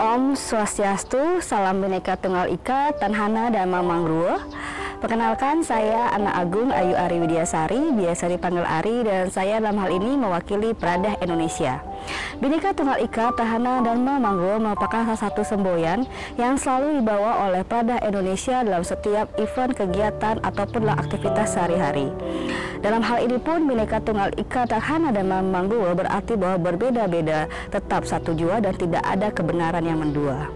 Om Swastiastu, Salam Bhinneka Tunggal Ika, Tanhana Dharma Manggruwa. Perkenalkan, saya Ana Agung Ayu Ari Widyasari, biasa dipanggil Ari, dan saya dalam hal ini mewakili Pradah Indonesia. Bhinneka Tunggal Ika, Tanhana Dharma Manggruwa merupakan salah satu semboyan yang selalu dibawa oleh Pradah Indonesia dalam setiap event, kegiatan, ataupun aktivitas sehari-hari. Dalam hal ini pun Bhinneka Tunggal Ika, Tanhana Dharma Manggruwa berarti bahwa berbeda-beda tetap satu jua dan tidak ada kebenaran yang mendua.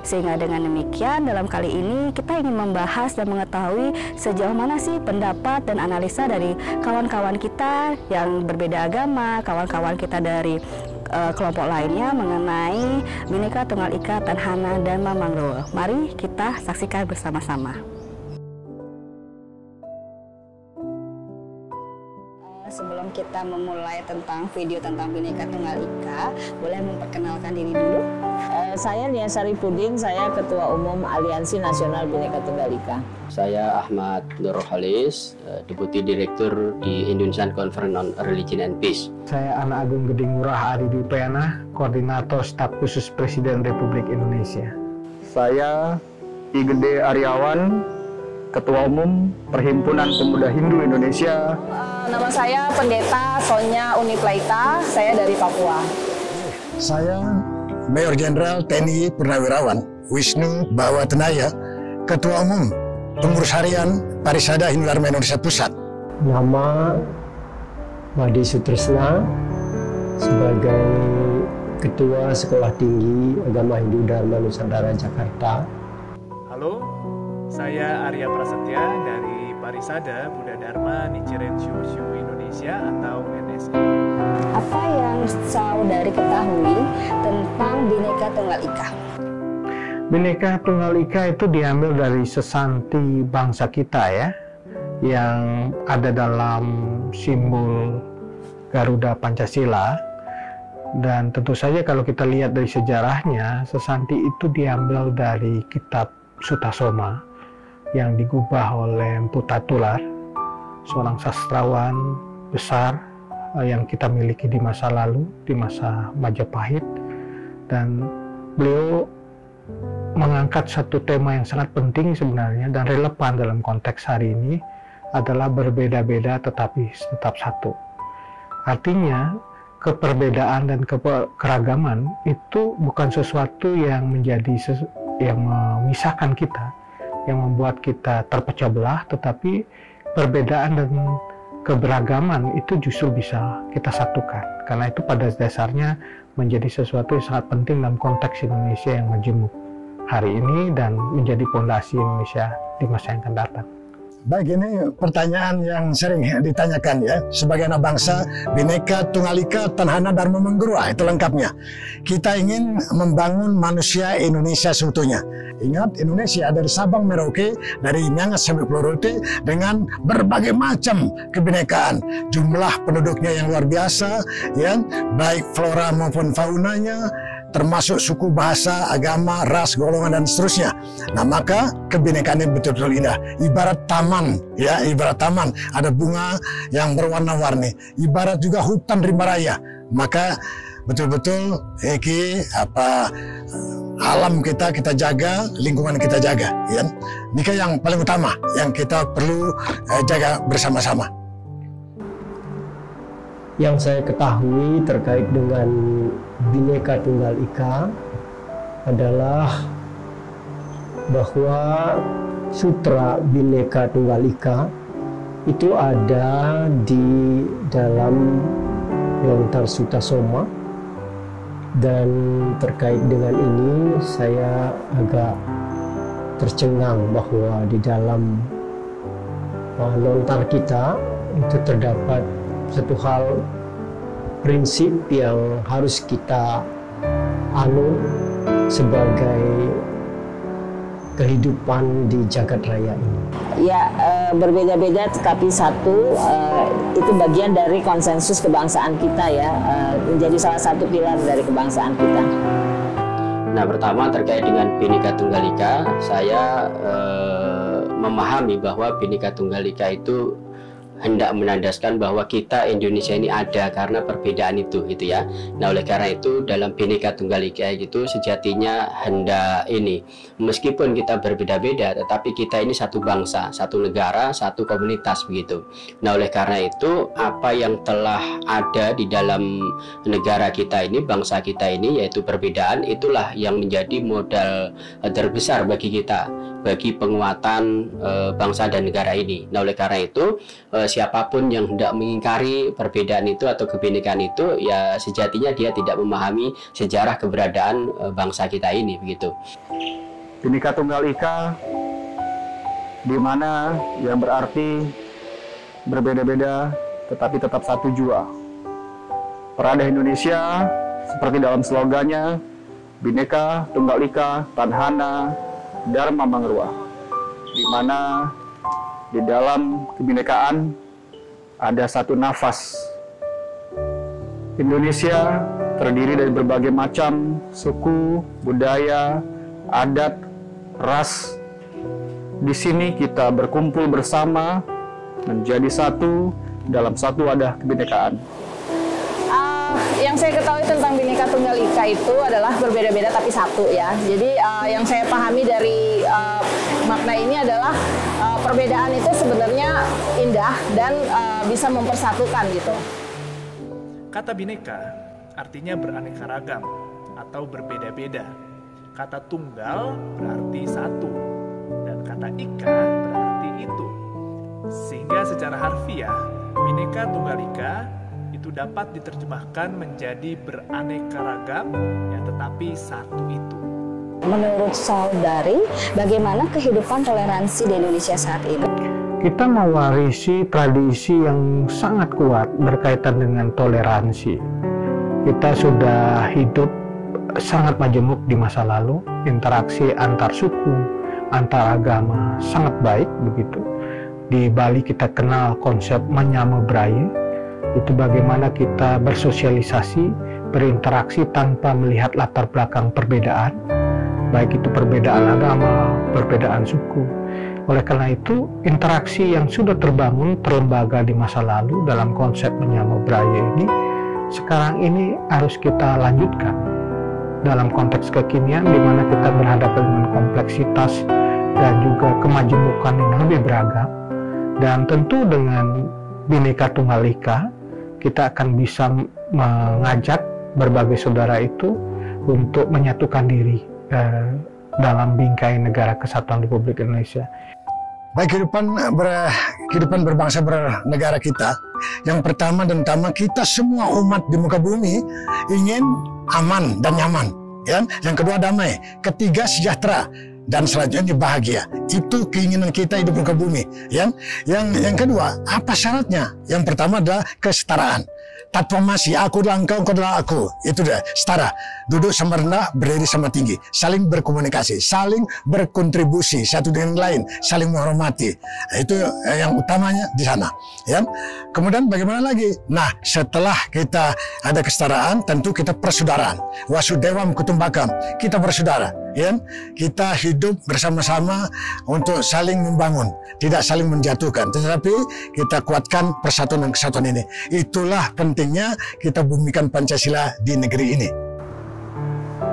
Sehingga dengan demikian dalam kali ini kita ingin membahas dan mengetahui sejauh mana sih pendapat dan analisa dari kawan-kawan kita yang berbeda agama, kawan-kawan kita dari kelompok lainnya mengenai Bhinneka Tunggal Ika, Tanhana Dharma Manggruwa. Mari kita saksikan bersama-sama. Sebelum kita memulai tentang video tentang Bhinneka Tunggal Ika, boleh memperkenalkan diri dulu? Saya Nia Saripudin, saya Ketua Umum Aliansi Nasional Bhinneka Tunggal Ika. Saya Ahmad Nurhalis, Deputi Direktur di Indonesian Conference on Religion and Peace. Saya Ana Agung Geding Ngurah Ari Dwi Payana, Koordinator Staf Khusus Presiden Republik Indonesia. Saya I Gede Aryawan, Ketua Umum Perhimpunan Pemuda Hindu Indonesia. Nama saya Pendeta Sonya Uniplaita, saya dari Papua. Saya Mayor Jenderal TNI Purnawirawan Wisnu Bawatenaya, Ketua Umum Pengurus Harian Parisada Hindu Dharma Indonesia Pusat. Nama Madi Sutresna sebagai Ketua Sekolah Tinggi Agama Hindu Dharma Nusantara Jakarta. Halo, saya Arya Prasetya dari Parisada Buddha Dharma Nichiren Shoshu Indonesia atau NSI. Apa yang saudari ketahui tentang Bhinneka Tunggal Ika? Bhinneka Tunggal Ika itu diambil dari sesanti bangsa kita ya, yang ada dalam simbol Garuda Pancasila. Dan tentu saja kalau kita lihat dari sejarahnya, sesanti itu diambil dari kitab Sutasoma yang digubah oleh Empu Tatular, seorang sastrawan besar yang kita miliki di masa lalu, di masa Majapahit. Dan beliau mengangkat satu tema yang sangat penting sebenarnya dan relevan dalam konteks hari ini, adalah berbeda-beda tetapi tetap satu. Artinya keperbedaan dan keragaman itu bukan sesuatu yang yang memisahkan kita, yang membuat kita terpecah belah, tetapi perbedaan dan keberagaman itu justru bisa kita satukan, karena itu pada dasarnya menjadi sesuatu yang sangat penting dalam konteks Indonesia yang majemuk hari ini dan menjadi fondasi Indonesia di masa yang akan datang. Baik, ini pertanyaan yang sering ditanyakan ya. Sebagai anak bangsa, Bhinneka Tunggal Ika, Tanhana Dharma Manggruwa, itu lengkapnya. Kita ingin membangun manusia Indonesia seutuhnya. Ingat, Indonesia dari Sabang Merauke, dari Miangas sampai Pulau Rote, dengan berbagai macam kebinekaan. Jumlah penduduknya yang luar biasa, ya, baik flora maupun faunanya, termasuk suku, bahasa, agama, ras, golongan, dan seterusnya. Nah, maka kebinekaan ini betul-betul indah. Ibarat taman, ya, ibarat taman. Ada bunga yang berwarna-warni. Ibarat juga hutan rimba raya. Maka betul-betul alam kita jaga, lingkungan kita jaga. Ya. Ini yang paling utama yang kita perlu jaga bersama-sama. Yang saya ketahui terkait dengan Bhinneka Tunggal Ika adalah bahwa Sutra Bhinneka Tunggal Ika itu ada di dalam Lontar Sutasoma, dan terkait dengan ini saya agak tercengang bahwa di dalam lontar kita itu terdapat satu hal prinsip yang harus kita anut sebagai kehidupan di jagat raya ini. Ya, berbeda-beda tetapi satu, itu bagian dari konsensus kebangsaan kita ya, menjadi salah satu pilar dari kebangsaan kita. Nah, pertama terkait dengan Bhinneka Tunggal Ika, saya memahami bahwa Bhinneka Tunggal Ika itu hendak menandaskan bahwa kita Indonesia ini ada karena perbedaan itu gitu ya. Nah, oleh karena itu dalam Bhinneka Tunggal Ika itu sejatinya hendak ini, meskipun kita berbeda-beda tetapi kita ini satu bangsa, satu negara, satu komunitas begitu. Nah, oleh karena itu apa yang telah ada di dalam negara kita ini, bangsa kita ini, yaitu perbedaan, itulah yang menjadi modal terbesar bagi kita, bagi penguatan bangsa dan negara ini. Nah, oleh karena itu siapapun yang hendak mengingkari perbedaan itu atau kebinekaan itu, ya sejatinya dia tidak memahami sejarah keberadaan bangsa kita ini begitu. Bhinneka Tunggal Ika, di mana yang berarti berbeda-beda tetapi tetap satu jua. Perada Indonesia seperti dalam slogannya, Bhinneka Tunggal Ika, Tanhana, Dharma Mangrua, di mana di dalam kebinekaan ada satu nafas. Indonesia terdiri dari berbagai macam suku, budaya, adat, ras. Di sini kita berkumpul bersama menjadi satu dalam satu wadah kebinekaan. Yang saya ketahui tentang Bhinneka Tunggal Ika itu adalah berbeda-beda tapi satu ya. Jadi yang saya pahami dari makna ini adalah perbedaan itu sebenarnya indah dan bisa mempersatukan gitu. Kata Bhinneka artinya beraneka ragam atau berbeda-beda. Kata tunggal berarti satu dan kata ika berarti itu. Sehingga secara harfiah Bhinneka Tunggal Ika itu dapat diterjemahkan menjadi beraneka ragam ya, tetapi satu itu. Menurut saudari, bagaimana kehidupan toleransi di Indonesia saat ini? Kita mewarisi tradisi yang sangat kuat berkaitan dengan toleransi. Kita sudah hidup sangat majemuk di masa lalu, interaksi antar suku, antar agama sangat baik begitu. Di Bali kita kenal konsep menyama braya, itu bagaimana kita bersosialisasi, berinteraksi tanpa melihat latar belakang perbedaan, baik itu perbedaan agama, perbedaan suku. Oleh karena itu, interaksi yang sudah terbangun terlembaga di masa lalu dalam konsep menyama braya ini, sekarang ini harus kita lanjutkan dalam konteks kekinian di mana kita berhadapan dengan kompleksitas dan juga kemajemukan yang lebih beragam. Dan tentu dengan Bhinneka Tunggal Ika, kita akan bisa mengajak berbagai saudara itu untuk menyatukan diri dalam bingkai negara kesatuan Republik Indonesia. Baik kehidupan berbangsa bernegara kita, yang pertama dan utama kita semua umat di muka bumi ingin aman dan nyaman, ya. Yang kedua damai, ketiga sejahtera, dan selanjutnya bahagia. Itu keinginan kita hidup di muka bumi, ya. Yang kedua, apa syaratnya? Yang pertama adalah kesetaraan. Tatwamasi, aku adalah engkau, engkau adalah aku. Itu dah setara. Duduk sama rendah, berdiri sama tinggi. Saling berkomunikasi, saling berkontribusi satu dengan lain, saling menghormati. Itu yang utamanya di sana. Ya. Kemudian bagaimana lagi? Nah, setelah kita ada kesetaraan, tentu kita persaudaraan. Wasudewam kutumbakam. Kita bersaudara. Ya. Kita hidup bersama-sama untuk saling membangun, tidak saling menjatuhkan. Tetapi kita kuatkan persatuan dan kesatuan ini. Itulah pentingnya kita bumikan Pancasila di negeri ini.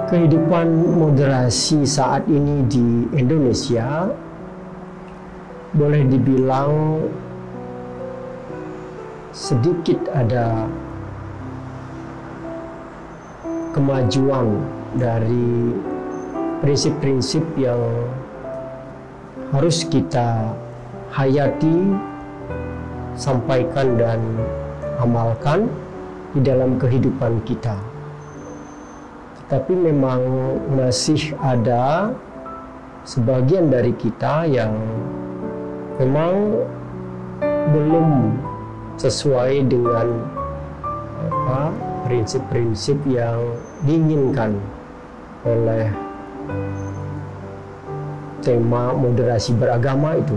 Kehidupan moderasi saat ini di Indonesia boleh dibilang sedikit ada kemajuan dari prinsip-prinsip yang harus kita hayati, sampaikan dan amalkan di dalam kehidupan kita. Tapi memang masih ada sebagian dari kita yang memang belum sesuai dengan prinsip-prinsip yang diinginkan oleh tema moderasi beragama itu.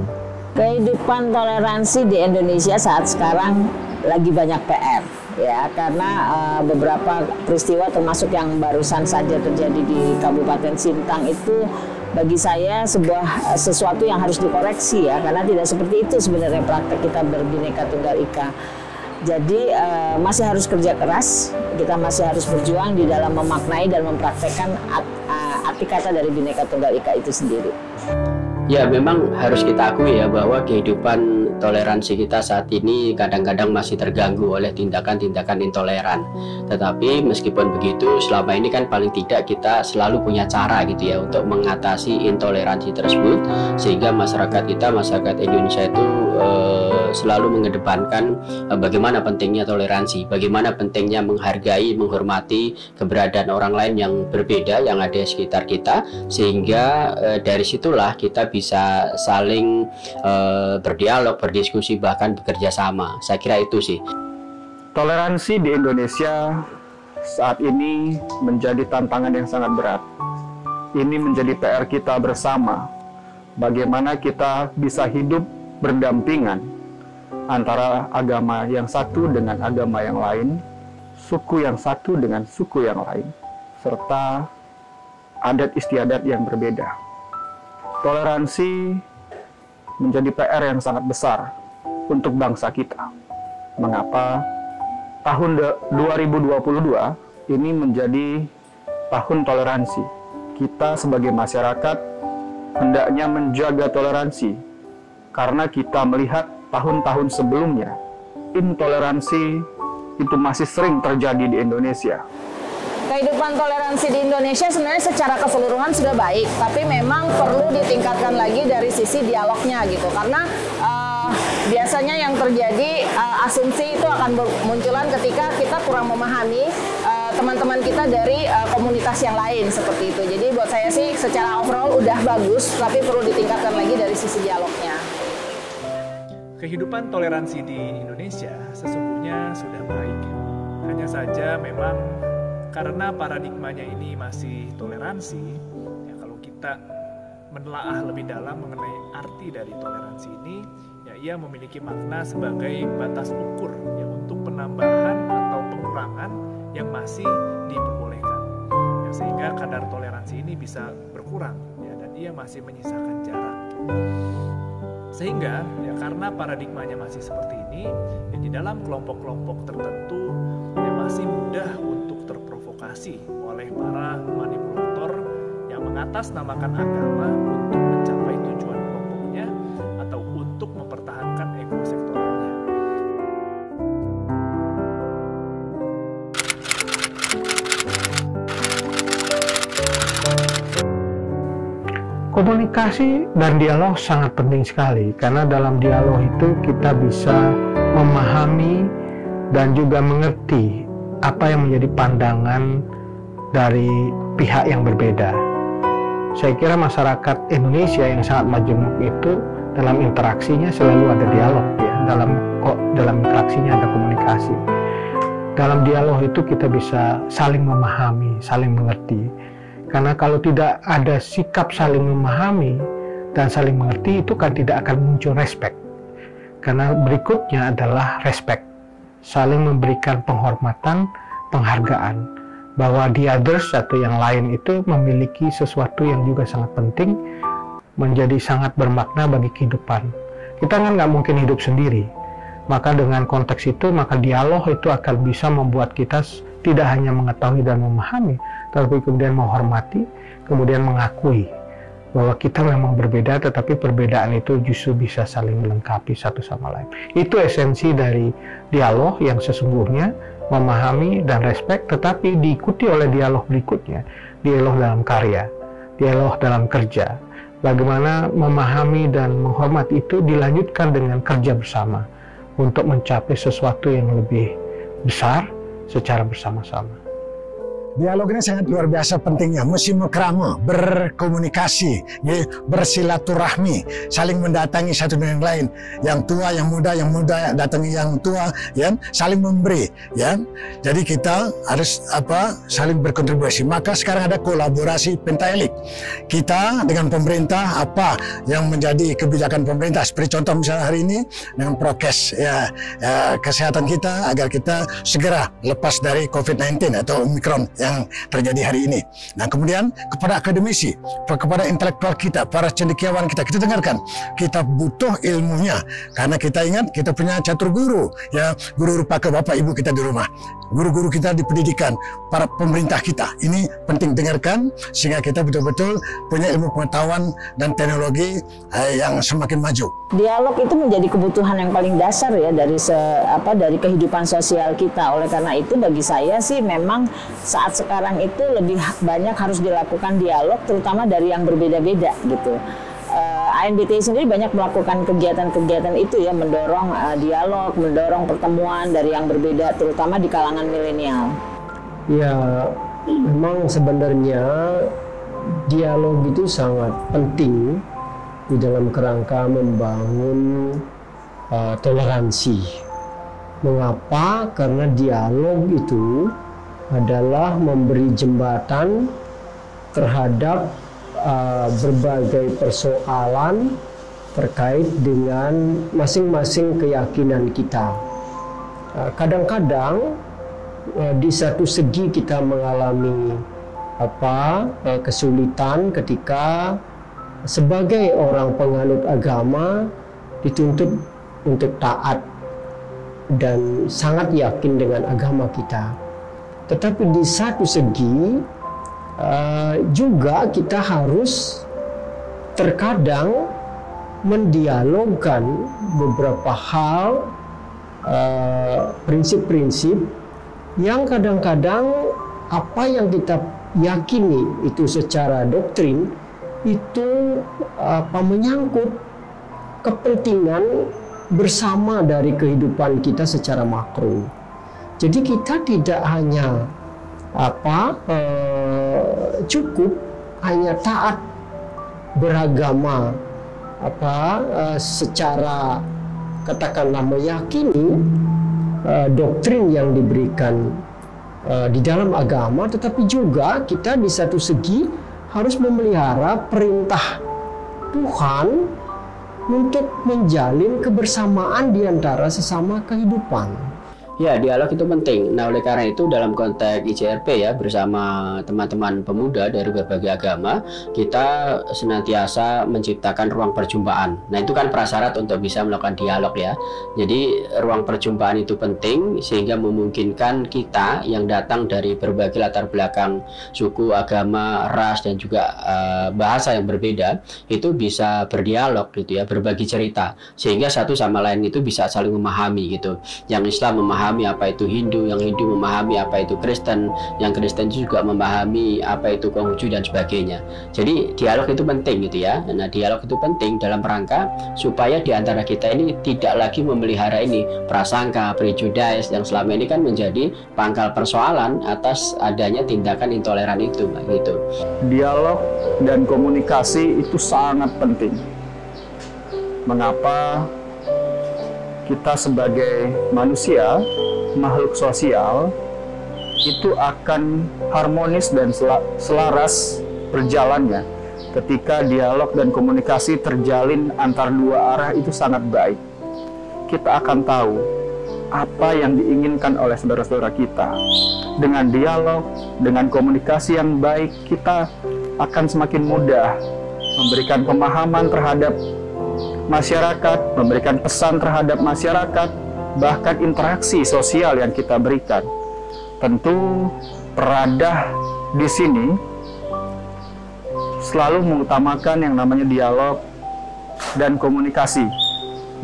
Kehidupan toleransi di Indonesia saat sekarang lagi banyak PR, ya, karena beberapa peristiwa termasuk yang barusan saja terjadi di Kabupaten Sintang itu bagi saya sesuatu yang harus dikoreksi ya, karena tidak seperti itu sebenarnya praktek kita berbineka tunggal ika. Jadi masih harus kerja keras, kita masih harus berjuang di dalam memaknai dan mempraktekkan arti kata dari bineka tunggal ika itu sendiri. Ya, memang harus kita akui ya bahwa kehidupan toleransi kita saat ini kadang-kadang masih terganggu oleh tindakan-tindakan intoleran. Tetapi meskipun begitu, selama ini kan paling tidak kita selalu punya cara gitu ya untuk mengatasi intoleransi tersebut, sehingga masyarakat kita, masyarakat Indonesia itu selalu mengedepankan bagaimana pentingnya toleransi, bagaimana pentingnya menghargai, menghormati keberadaan orang lain yang berbeda yang ada di sekitar kita, sehingga dari situlah kita bisa saling berdialog, berdiskusi, bahkan bekerja sama. Saya kira itu sih. Toleransi di Indonesia saat ini menjadi tantangan yang sangat berat. Ini menjadi PR kita bersama. Bagaimana kita bisa hidup berdampingan antara agama yang satu dengan agama yang lain, suku yang satu dengan suku yang lain, serta adat istiadat yang berbeda. Toleransi menjadi PR yang sangat besar untuk bangsa kita. Mengapa tahun 2022 ini menjadi tahun toleransi? Kita sebagai masyarakat hendaknya menjaga toleransi, karena kita melihat tahun-tahun sebelumnya intoleransi itu masih sering terjadi di Indonesia. Kehidupan toleransi di Indonesia sebenarnya secara keseluruhan sudah baik, tapi memang perlu ditingkatkan lagi dari sisi dialognya gitu, karena biasanya yang terjadi asumsi itu akan bermunculan ketika kita kurang memahami teman-teman kita dari komunitas yang lain seperti itu. Jadi buat saya sih secara overall udah bagus, tapi perlu ditingkatkan lagi dari sisi dialognya. Kehidupan toleransi di Indonesia sesungguhnya sudah baik. Hanya saja memang karena paradigmanya ini masih toleransi, ya kalau kita menelaah lebih dalam mengenai arti dari toleransi ini, ya ia memiliki makna sebagai batas ukur ya untuk penambahan atau pengurangan yang masih diperbolehkan. Ya, sehingga kadar toleransi ini bisa berkurang ya, dan ia masih menyisakan jarak. Sehingga ya karena paradigmanya masih seperti ini, ya di dalam kelompok-kelompok tertentu ya masih mudah untuk terprovokasi oleh para manipulator yang mengatasnamakan agama untuk mencapai tujuan kelompoknya atau untuk mempertahankan ego sektoralnya. Komunikasi dan dialog sangat penting sekali, karena dalam dialog itu kita bisa memahami dan juga mengerti apa yang menjadi pandangan dari pihak yang berbeda. Saya kira masyarakat Indonesia yang sangat majemuk itu dalam interaksinya selalu ada dialog ya, dalam interaksinya ada komunikasi. Dalam dialog itu kita bisa saling memahami, saling mengerti. Karena kalau tidak ada sikap saling memahami dan saling mengerti, itu kan tidak akan muncul respect. Karena berikutnya adalah respect, saling memberikan penghormatan, penghargaan, bahwa the others atau yang lain itu memiliki sesuatu yang juga sangat penting, menjadi sangat bermakna bagi kehidupan. Kita kan nggak mungkin hidup sendiri, maka dengan konteks itu, maka dialog itu akan bisa membuat kita tidak hanya mengetahui dan memahami, tapi kemudian menghormati, kemudian mengakui bahwa kita memang berbeda, tetapi perbedaan itu justru bisa saling melengkapi satu sama lain. Itu esensi dari dialog yang sesungguhnya, memahami dan respect, tetapi diikuti oleh dialog berikutnya, dialog dalam karya, dialog dalam kerja. Bagaimana memahami dan menghormati itu dilanjutkan dengan kerja bersama untuk mencapai sesuatu yang lebih besar secara bersama-sama. Dialog ini sangat luar biasa pentingnya, mesti kerama, berkomunikasi, bersilaturahmi, saling mendatangi satu dengan yang lain. Yang tua, yang muda datangi yang tua, ya, saling memberi, ya. Jadi kita harus saling berkontribusi. Maka sekarang ada kolaborasi pentaelik. Kita dengan pemerintah, apa yang menjadi kebijakan pemerintah, seperti contoh misalnya hari ini dengan prokes kesehatan kita agar kita segera lepas dari COVID-19 atau Omicron. Ya. yang terjadi hari ini. Nah, kemudian kepada akademisi, kepada intelektual kita, para cendekiawan kita dengarkan. Kita butuh ilmunya, karena kita ingat kita punya catur guru, ya, guru rupa ke bapak ibu kita di rumah, guru-guru kita di pendidikan, para pemerintah kita. Ini penting dengarkan sehingga kita betul-betul punya ilmu pengetahuan dan teknologi yang semakin maju. Dialog itu menjadi kebutuhan yang paling dasar ya dari kehidupan sosial kita. Oleh karena itu bagi saya sih memang saat sekarang itu lebih banyak harus dilakukan dialog, terutama dari yang berbeda-beda gitu. ANBTI sendiri banyak melakukan kegiatan-kegiatan itu ya, mendorong dialog, mendorong pertemuan dari yang berbeda, terutama di kalangan milenial. Ya, memang sebenarnya dialog itu sangat penting di dalam kerangka membangun toleransi. Mengapa? Karena dialog itu adalah memberi jembatan terhadap berbagai persoalan terkait dengan masing-masing keyakinan kita. Kadang-kadang di satu segi kita mengalami kesulitan ketika sebagai orang penganut agama dituntut untuk taat dan sangat yakin dengan agama kita. Tetapi di satu segi juga kita harus terkadang mendialogkan beberapa hal, prinsip-prinsip yang kadang-kadang apa yang kita yakini itu secara doktrin itu menyangkut kepentingan bersama dari kehidupan kita secara makro. Jadi kita tidak hanya cukup hanya taat beragama secara katakanlah meyakini doktrin yang diberikan di dalam agama, tetapi juga kita di satu segi harus memelihara perintah Tuhan untuk menjalin kebersamaan di antara sesama kehidupan. Ya, dialog itu penting. Nah, oleh karena itu dalam konteks ICRP ya, bersama teman-teman pemuda dari berbagai agama, kita senantiasa menciptakan ruang perjumpaan. Nah, itu kan prasyarat untuk bisa melakukan dialog ya. Jadi, ruang perjumpaan itu penting sehingga memungkinkan kita yang datang dari berbagai latar belakang suku, agama, ras, dan juga bahasa yang berbeda, itu bisa berdialog gitu ya, berbagi cerita. Sehingga satu sama lain itu bisa saling memahami gitu. Yang Islam memahami apa itu Hindu, yang Hindu memahami apa itu Kristen, yang Kristen juga memahami apa itu Konghucu dan sebagainya. Jadi dialog itu penting gitu ya. Nah, dialog itu penting dalam rangka supaya di antara kita ini tidak lagi memelihara ini prasangka, prejudice yang selama ini kan menjadi pangkal persoalan atas adanya tindakan intoleran itu gitu. Dialog dan komunikasi itu sangat penting. Mengapa? Kita sebagai manusia, makhluk sosial, itu akan harmonis dan selaras berjalannya ketika dialog dan komunikasi terjalin antar dua arah itu sangat baik. Kita akan tahu apa yang diinginkan oleh saudara-saudara kita. Dengan dialog, dengan komunikasi yang baik, kita akan semakin mudah memberikan pemahaman terhadap masyarakat, memberikan pesan terhadap masyarakat, bahkan interaksi sosial yang kita berikan. Tentu peradah di sini selalu mengutamakan yang namanya dialog dan komunikasi,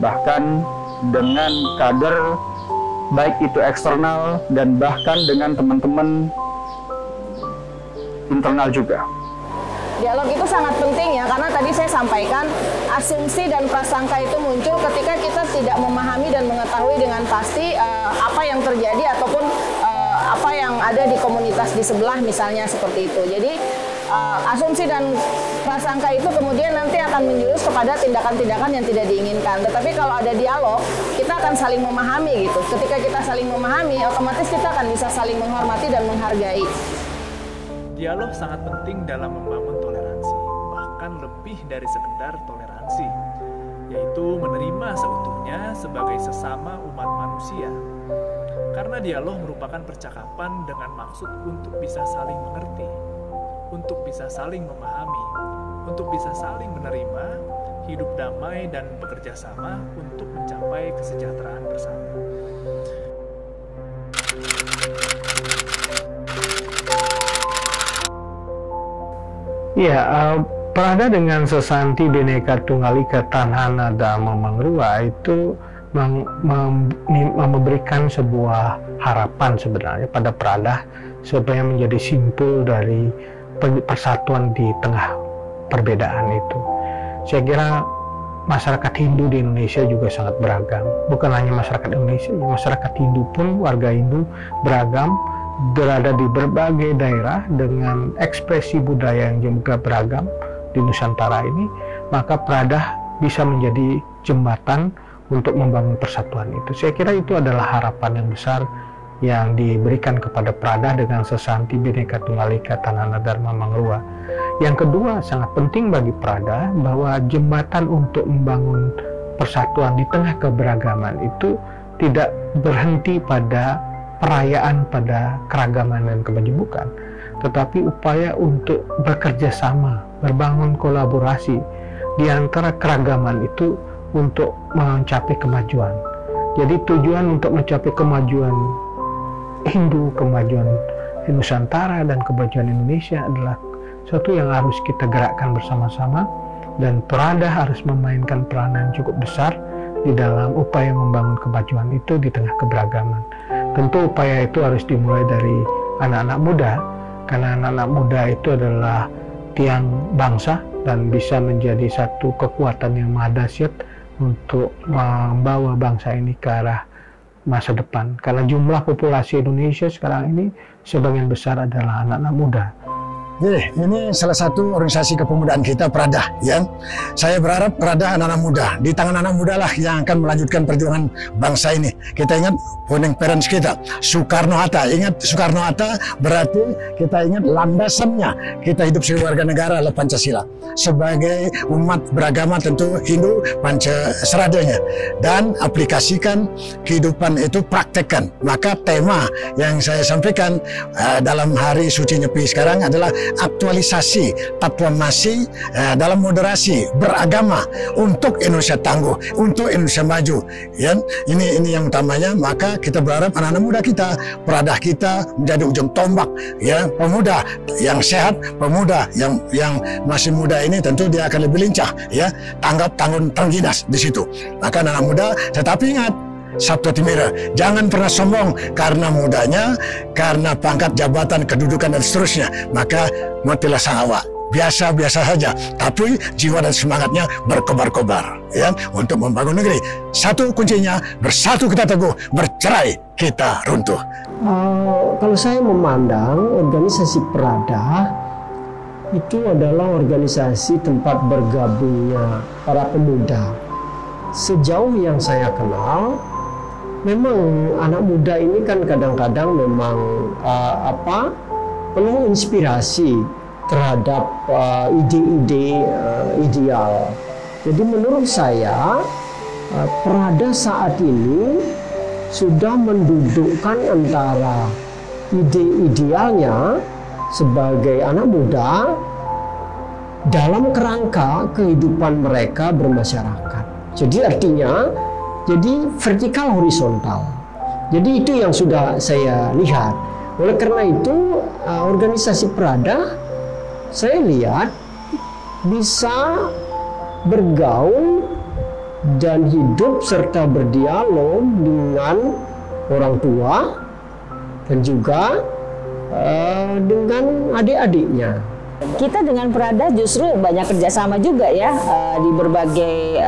bahkan dengan kader baik itu eksternal dan bahkan dengan teman-teman internal juga. Dialog itu sangat penting ya, karena tadi saya sampaikan asumsi dan prasangka itu muncul ketika kita tidak memahami dan mengetahui dengan pasti apa yang terjadi ataupun apa yang ada di komunitas di sebelah misalnya seperti itu. Jadi asumsi dan prasangka itu kemudian nanti akan menjurus kepada tindakan-tindakan yang tidak diinginkan. Tetapi kalau ada dialog, kita akan saling memahami gitu. Ketika kita saling memahami, otomatis kita akan bisa saling menghormati dan menghargai. Dialog sangat penting dalam membangun toleransi, bahkan lebih dari sekedar toleransi, yaitu menerima seutuhnya sebagai sesama umat manusia. Karena dialog merupakan percakapan dengan maksud untuk bisa saling mengerti, untuk bisa saling memahami, untuk bisa saling menerima, hidup damai dan bekerja sama untuk mencapai kesejahteraan bersama. Ya, Prada dengan Sesanti Bhinneka Tunggal Ika Tanhana Dharma Mangrua itu memberikan sebuah harapan sebenarnya pada Prada supaya menjadi simpul dari persatuan di tengah perbedaan itu. Saya kira masyarakat Hindu di Indonesia juga sangat beragam. Bukan hanya masyarakat Indonesia, masyarakat Hindu pun, warga Hindu beragam, berada di berbagai daerah dengan ekspresi budaya yang juga beragam di Nusantara ini. Maka Prada bisa menjadi jembatan untuk membangun persatuan itu. Saya kira itu adalah harapan yang besar yang diberikan kepada Prada dengan Sesanti Bhinneka Tunggal Ika Tanhana Dharma Mangrua. Yang kedua, sangat penting bagi Prada bahwa jembatan untuk membangun persatuan di tengah keberagaman itu tidak berhenti pada perayaan pada keragaman dan kemajemukan, tetapi upaya untuk bekerja sama, berbangun kolaborasi di antara keragaman itu untuk mencapai kemajuan. Jadi tujuan untuk mencapai kemajuan Hindu, kemajuan Nusantara dan kemajuan Indonesia adalah suatu yang harus kita gerakkan bersama-sama, dan Prada harus memainkan peranan cukup besar di dalam upaya membangun kemajuan itu di tengah keberagaman. Tentu upaya itu harus dimulai dari anak-anak muda, karena anak-anak muda itu adalah tiang bangsa dan bisa menjadi satu kekuatan yang maha dahsyat untuk membawa bangsa ini ke arah masa depan. Karena jumlah populasi Indonesia sekarang ini sebagian besar adalah anak-anak muda. Ini salah satu organisasi kepemudaan kita, Prada, ya. Saya berharap Prada anak-anak muda, di tangan anak muda lah yang akan melanjutkan perjuangan bangsa ini. Kita ingat founding parents kita, Soekarno-Hatta. Ingat Soekarno-Hatta berarti kita ingat landasannya kita hidup sebagai warga negara adalah Pancasila. Sebagai umat beragama tentu Hindu, Pancaseradanya, dan aplikasikan kehidupan itu, praktekkan. Maka tema yang saya sampaikan dalam hari suci Nyepi sekarang adalah aktualisasi Tatvamasi dalam moderasi beragama untuk Indonesia tangguh, untuk Indonesia maju. Ya, ini yang utamanya. Maka kita berharap anak-anak muda kita, Prada kita menjadi ujung tombak, ya, pemuda yang sehat, pemuda yang masih muda ini tentu dia akan lebih lincah, ya, tanggap tanggung tangginas di situ. Maka anak-anak muda, tetapi ingat Sabtu Timira, jangan pernah sombong karena mudanya, karena pangkat jabatan, kedudukan dan seterusnya. Maka matilah sang awak, biasa-biasa saja, tapi jiwa dan semangatnya berkobar-kobar, ya, untuk membangun negeri. Satu kuncinya, bersatu kita teguh, bercerai kita runtuh. Kalau saya memandang organisasi Prada itu adalah organisasi tempat bergabungnya para pemuda. Sejauh yang saya kenal, memang anak muda ini kan kadang-kadang memang penuh inspirasi terhadap ide-ide ideal. Jadi menurut saya Prada saat ini sudah mendudukkan antara ide idealnya sebagai anak muda dalam kerangka kehidupan mereka bermasyarakat. Jadi artinya jadi vertikal horizontal. Jadi itu yang sudah saya lihat. Oleh karena itu organisasi Prada saya lihat bisa bergaul dan hidup serta berdialog dengan orang tua dan juga dengan adik-adiknya. Kita dengan Prada justru banyak kerjasama juga ya di berbagai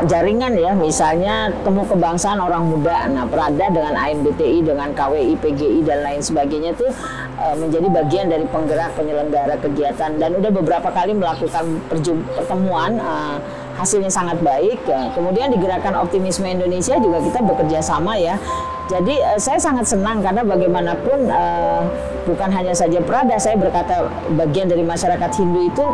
jaringan ya, misalnya temu kebangsaan orang muda. Nah, Prada dengan AMBTI, dengan KWI, PGI dan lain sebagainya itu menjadi bagian dari penggerak penyelenggara kegiatan, dan udah beberapa kali melakukan pertemuan hasilnya sangat baik. Ya. Kemudian di Gerakan Optimisme Indonesia juga kita bekerja sama ya. Jadi saya sangat senang karena bagaimanapun bukan hanya saja Prada, saya berkata bagian dari masyarakat Hindu itu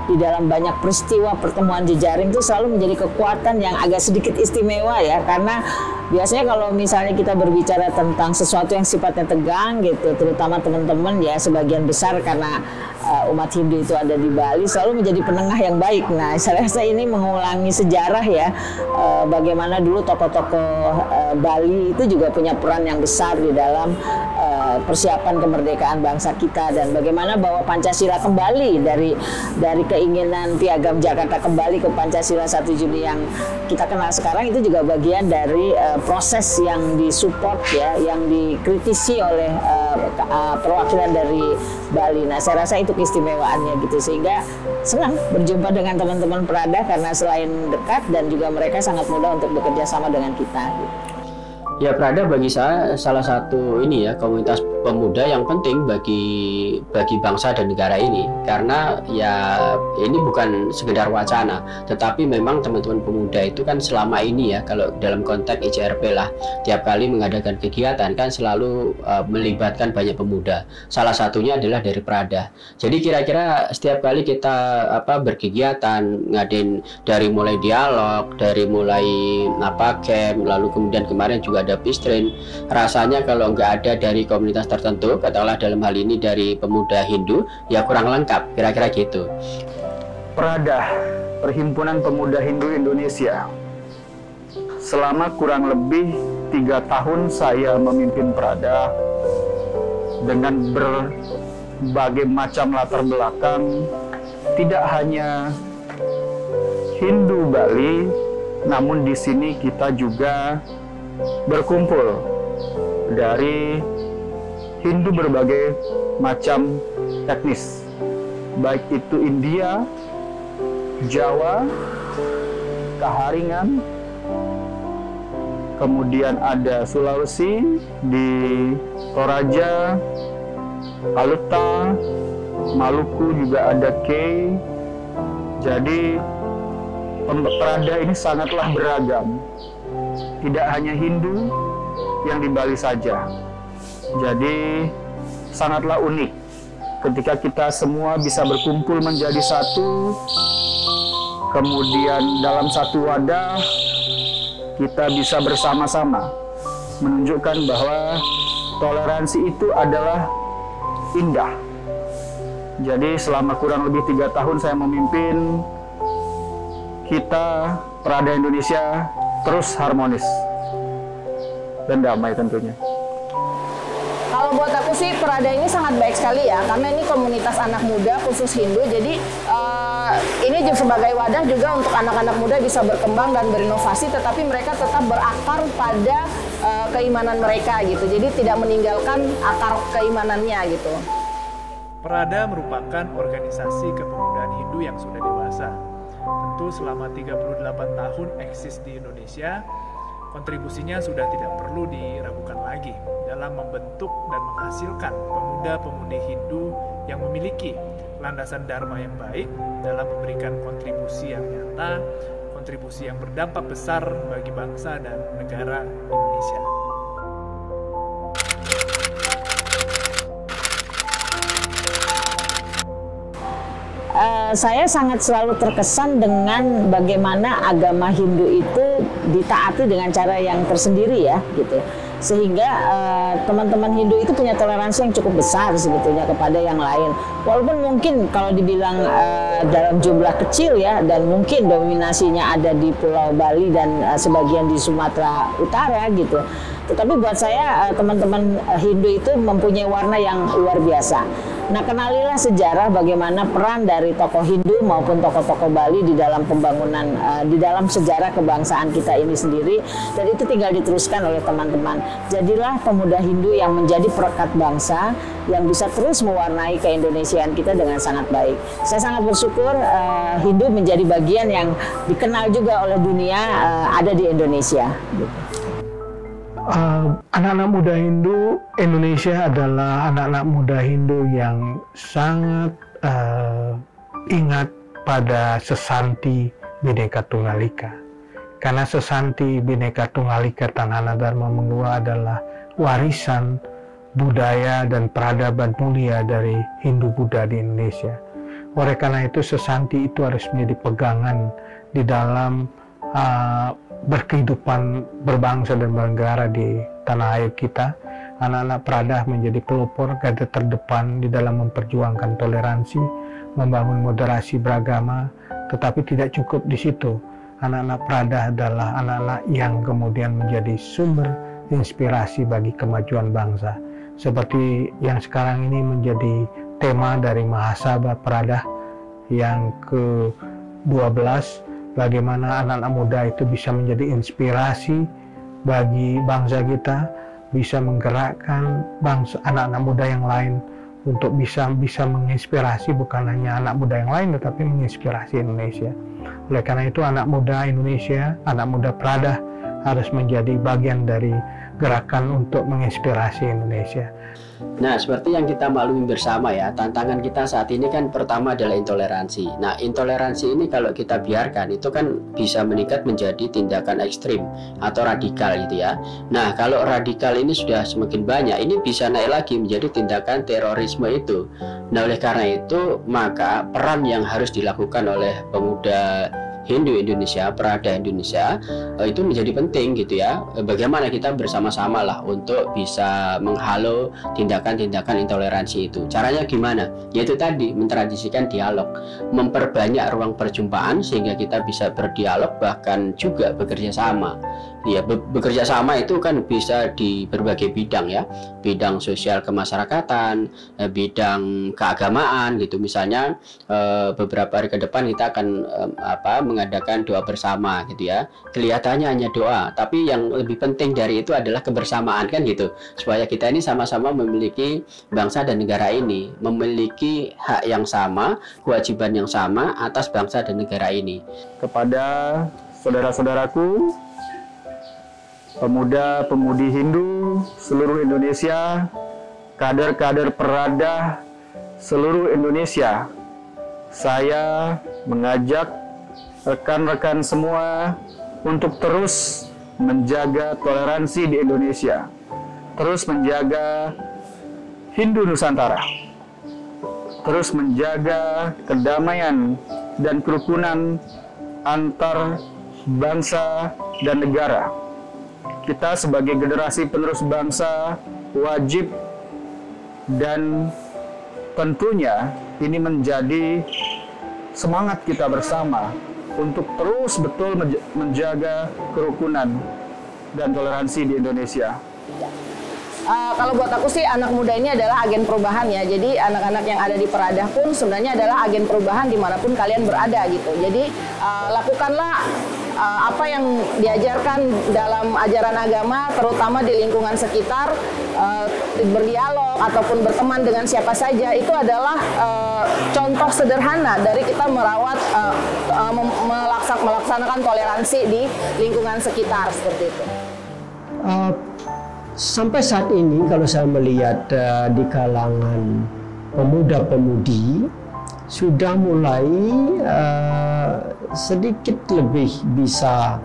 di dalam banyak peristiwa pertemuan jejaring itu selalu menjadi kekuatan yang agak sedikit istimewa ya, karena biasanya kalau misalnya kita berbicara tentang sesuatu yang sifatnya tegang gitu, terutama teman-teman ya sebagian besar karena umat Hindu itu ada di Bali selalu menjadi penengah yang baik. Nah, saya rasa ini mengulangi sejarah ya, bagaimana dulu tokoh-tokoh Bali itu juga punya peran yang besar di dalam persiapan kemerdekaan bangsa kita, dan bagaimana bahwa Pancasila kembali dari keinginan Piagam Jakarta kembali ke Pancasila 1 Juni yang kita kenal sekarang itu juga bagian dari proses yang disupport ya, yang dikritisi oleh perwakilan dari Bali. Nah, saya rasa itu keistimewaannya gitu, sehingga senang berjumpa dengan teman-teman Prada karena selain dekat dan juga mereka sangat mudah untuk bekerja sama dengan kita gitu. Ya, Prada bagi saya salah satu ini ya, komunitas pemuda yang penting bagi bangsa dan negara ini, karena ya ini bukan sekedar wacana, tetapi memang teman-teman pemuda itu kan selama ini ya, kalau dalam konteks ICRP lah, tiap kali mengadakan kegiatan kan selalu melibatkan banyak pemuda. Salah satunya adalah dari Prada. Jadi kira-kira setiap kali kita berkegiatan, ngadain dari mulai dialog, dari mulai camp, lalu kemudian kemarin juga ada peace train, rasanya kalau nggak ada dari komunitas tertentu, katakanlah dalam hal ini dari pemuda Hindu, ya kurang lengkap, kira-kira gitu. Prada, Perhimpunan Pemuda Hindu Indonesia. Selama kurang lebih 3 tahun saya memimpin Prada dengan berbagai macam latar belakang, tidak hanya Hindu Bali, namun di sini kita juga berkumpul dari Hindu berbagai macam etnis, baik itu India, Jawa, Kaharingan, kemudian ada Sulawesi, di Toraja, Kaluta, Maluku juga ada Kei. Jadi Prada ini sangatlah beragam, tidak hanya Hindu yang di Bali saja. Jadi sangatlah unik ketika kita semua bisa berkumpul menjadi satu, kemudian dalam satu wadah kita bisa bersama-sama menunjukkan bahwa toleransi itu adalah indah. Jadi selama kurang lebih 3 tahun saya memimpin, kita Prada Indonesia terus harmonis dan damai tentunya. Kalau buat aku sih Prada ini sangat baik sekali ya, karena ini komunitas anak muda khusus Hindu. Jadi ini juga sebagai wadah juga untuk anak-anak muda bisa berkembang dan berinovasi, tetapi mereka tetap berakar pada keimanan mereka gitu. Jadi tidak meninggalkan akar keimanannya gitu. Prada merupakan organisasi kepemudaan Hindu yang sudah dewasa. Tentu selama 38 tahun eksis di Indonesia, kontribusinya sudah tidak perlu diragukan lagi dalam membentuk dan menghasilkan pemuda-pemudi Hindu yang memiliki landasan dharma yang baik dalam memberikan kontribusi yang nyata, kontribusi yang berdampak besar bagi bangsa dan negara Indonesia. Saya sangat selalu terkesan dengan bagaimana agama Hindu itu ditaati dengan cara yang tersendiri ya gitu, sehingga teman-teman Hindu itu punya toleransi yang cukup besar sebetulnya kepada yang lain, walaupun mungkin kalau dibilang dalam jumlah kecil ya, dan mungkin dominasinya ada di Pulau Bali dan sebagian di Sumatera Utara gitu. Tetapi buat saya teman-teman Hindu itu mempunyai warna yang luar biasa. Nah, kenalilah sejarah bagaimana peran dari tokoh Hindu maupun tokoh-tokoh Bali di dalam pembangunan, di dalam sejarah kebangsaan kita ini sendiri, dan itu tinggal diteruskan oleh teman-teman. Jadilah pemuda Hindu yang menjadi perekat bangsa, yang bisa terus mewarnai keindonesiaan kita dengan sangat baik. Saya sangat bersyukur Hindu menjadi bagian yang dikenal juga oleh dunia ada di Indonesia. Anak-anak muda Hindu Indonesia adalah anak-anak muda Hindu yang sangat ingat pada sesanti Bhinneka Tunggal Ika. Karena sesanti Bhinneka Tunggal Ika Tanhana Dharma Mengluwa adalah warisan budaya dan peradaban mulia dari Hindu Buddha di Indonesia. Oleh karena itu sesanti itu harus menjadi pegangan di dalam berkehidupan berbangsa dan bernegara di tanah air kita. Anak-anak Pradah menjadi pelopor garda terdepan di dalam memperjuangkan toleransi, membangun moderasi beragama, tetapi tidak cukup di situ. Anak-anak Pradah adalah anak-anak yang kemudian menjadi sumber inspirasi bagi kemajuan bangsa. Seperti yang sekarang ini menjadi tema dari Mahasabha Pradah yang ke-12, bagaimana anak-anak muda itu bisa menjadi inspirasi bagi bangsa kita, bisa menggerakkan bangsa anak-anak muda yang lain untuk bisa menginspirasi bukan hanya anak muda yang lain tetapi menginspirasi Indonesia. Oleh karena itu anak muda Indonesia, anak muda Pradah harus menjadi bagian dari gerakan untuk menginspirasi Indonesia. Nah, seperti yang kita maklumi bersama ya, tantangan kita saat ini kan pertama adalah intoleransi. Nah, intoleransi ini kalau kita biarkan itu kan bisa meningkat menjadi tindakan ekstrim atau radikal gitu ya. Nah, kalau radikal ini sudah semakin banyak, ini bisa naik lagi menjadi tindakan terorisme itu. Nah, oleh karena itu maka peran yang harus dilakukan oleh pemuda Hindu Indonesia, Prada Indonesia itu menjadi penting gitu ya. Bagaimana kita bersama-sama lah untuk bisa menghalau tindakan-tindakan intoleransi itu. Caranya gimana? Yaitu tadi mentradisikan dialog, memperbanyak ruang perjumpaan sehingga kita bisa berdialog bahkan juga bekerja sama. Ya, bekerja sama itu kan bisa di berbagai bidang ya, bidang sosial kemasyarakatan, bidang keagamaan gitu. Misalnya beberapa hari ke depan kita akan mengadakan doa bersama gitu ya. Kelihatannya hanya doa, tapi yang lebih penting dari itu adalah kebersamaan kan gitu. Supaya kita ini sama-sama memiliki bangsa dan negara ini, memiliki hak yang sama, kewajiban yang sama atas bangsa dan negara ini. Kepada saudara-saudaraku, pemuda-pemudi Hindu seluruh Indonesia, kader-kader Pradah seluruh Indonesia, saya mengajak rekan-rekan semua untuk terus menjaga toleransi di Indonesia, terus menjaga Hindu Nusantara, terus menjaga kedamaian dan kerukunan antar bangsa dan negara. Kita sebagai generasi penerus bangsa wajib dan tentunya ini menjadi semangat kita bersama untuk terus betul menjaga kerukunan dan toleransi di Indonesia. Kalau buat aku sih anak muda ini adalah agen perubahan ya. Jadi anak-anak yang ada di Pradah pun sebenarnya adalah agen perubahan dimanapun kalian berada gitu. Jadi lakukanlah apa yang diajarkan dalam ajaran agama, terutama di lingkungan sekitar, berdialog ataupun berteman dengan siapa saja, itu adalah contoh sederhana dari kita merawat, melaksanakan toleransi di lingkungan sekitar seperti itu. Sampai saat ini kalau saya melihat di kalangan pemuda-pemudi sudah mulai sedikit lebih bisa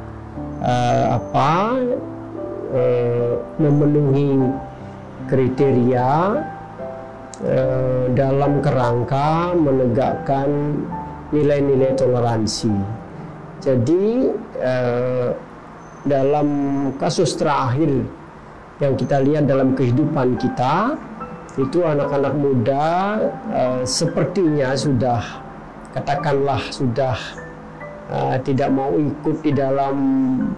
memenuhi kriteria dalam kerangka menegakkan nilai-nilai toleransi. Jadi dalam kasus terakhir yang kita lihat dalam kehidupan kita, itu anak-anak muda sepertinya sudah, katakanlah sudah tidak mau ikut di dalam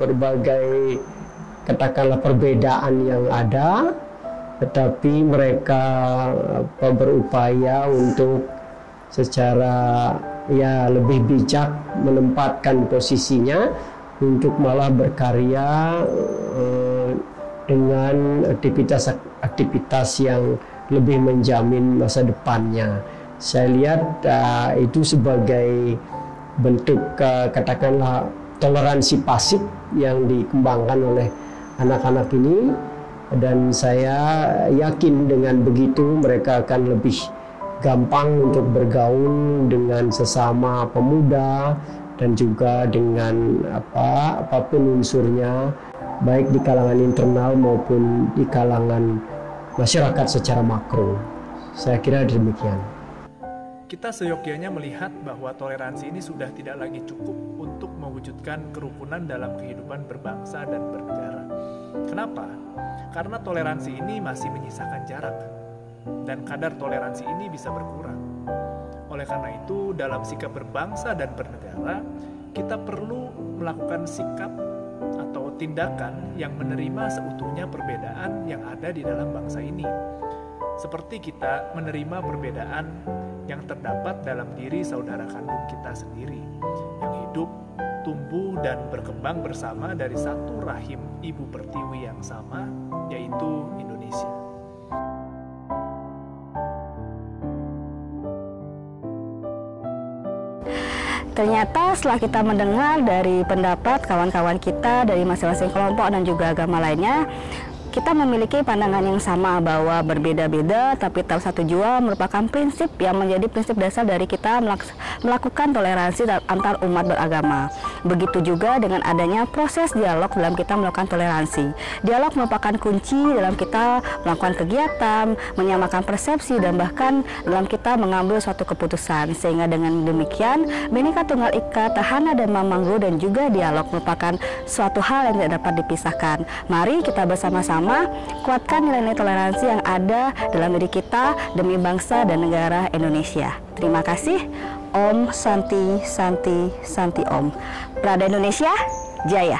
berbagai, katakanlah perbedaan yang ada, tetapi mereka berupaya untuk secara ya lebih bijak menempatkan posisinya untuk malah berkarya dengan aktivitas yang lebih menjamin masa depannya. Saya lihat itu sebagai bentuk katakanlah toleransi pasif yang dikembangkan oleh anak-anak ini, dan saya yakin dengan begitu mereka akan lebih gampang untuk bergaul dengan sesama pemuda, dan juga dengan apapun unsurnya, baik di kalangan internal maupun di kalangan masyarakat secara makro. Saya kira demikian. Kita seyogyanya melihat bahwa toleransi ini sudah tidak lagi cukup untuk mewujudkan kerukunan dalam kehidupan berbangsa dan bernegara. Kenapa? Karena toleransi ini masih menyisakan jarak, dan kadar toleransi ini bisa berkurang. Oleh karena itu, dalam sikap berbangsa dan bernegara, kita perlu melakukan sikap atau tindakan yang menerima seutuhnya perbedaan yang ada di dalam bangsa ini. Seperti kita menerima perbedaan yang terdapat dalam diri saudara kandung kita sendiri, yang hidup, tumbuh, dan berkembang bersama dari satu rahim ibu pertiwi yang sama, yaitu Indonesia. Ternyata setelah kita mendengar dari pendapat kawan-kawan kita dari masing-masing kelompok dan juga agama lainnya, kita memiliki pandangan yang sama bahwa berbeda-beda tapi tetap satu jua merupakan prinsip yang menjadi prinsip dasar dari kita melakukan toleransi antar umat beragama. Begitu juga dengan adanya proses dialog dalam kita melakukan toleransi. Dialog merupakan kunci dalam kita melakukan kegiatan, menyamakan persepsi, dan bahkan dalam kita mengambil suatu keputusan. Sehingga dengan demikian, Bhinneka Tunggal Ika, Tahana dan Mamang Rua dan juga dialog merupakan suatu hal yang tidak dapat dipisahkan. Mari kita bersama-sama kuatkan nilai-nilai toleransi yang ada dalam diri kita demi bangsa dan negara Indonesia. Terima kasih. Om Santi Santi Santi Om. Prada Indonesia Jaya.